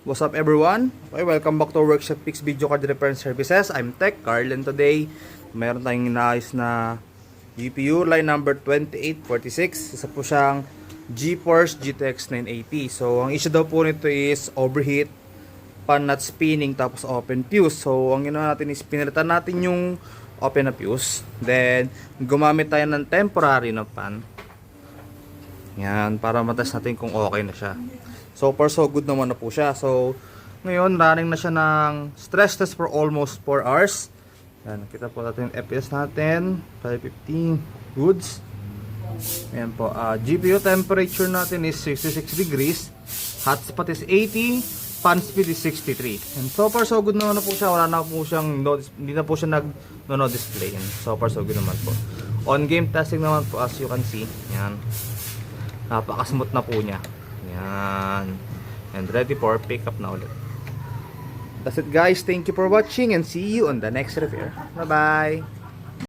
What's up everyone? Okay, welcome back to Workshop Pix Video Card Repair and Services. I'm Tech Carl and today meron tayong inaayos na GPU line number 2846. Isa po siyang GeForce GTX 980. So ang issue daw po nito is overheat, pan not spinning, tapos open fuse. So ang ginawa natin is pinalitan natin yung open na fuse. Then gumamit tayo ng temporary na pan. Yan, para matest natin kung okay na siya. So far so good naman na po siya. So ngayon running na siya ng stress test for almost 4 hours. Yan, nakita po natin yung FPS natin 550 goods. Ayan po, GPU temperature natin is 66 degrees, hotspot is 80, fan speed is 63. And so far so good naman na po siya. Wala na po siyang hindi na po siya no display. And so far so good naman po. On game testing naman po, as you can see, yan, napaka-smooth na po niya. Yan. And ready for pickup na ulit. That's it guys. Thank you for watching and see you on the next repair. Bye bye.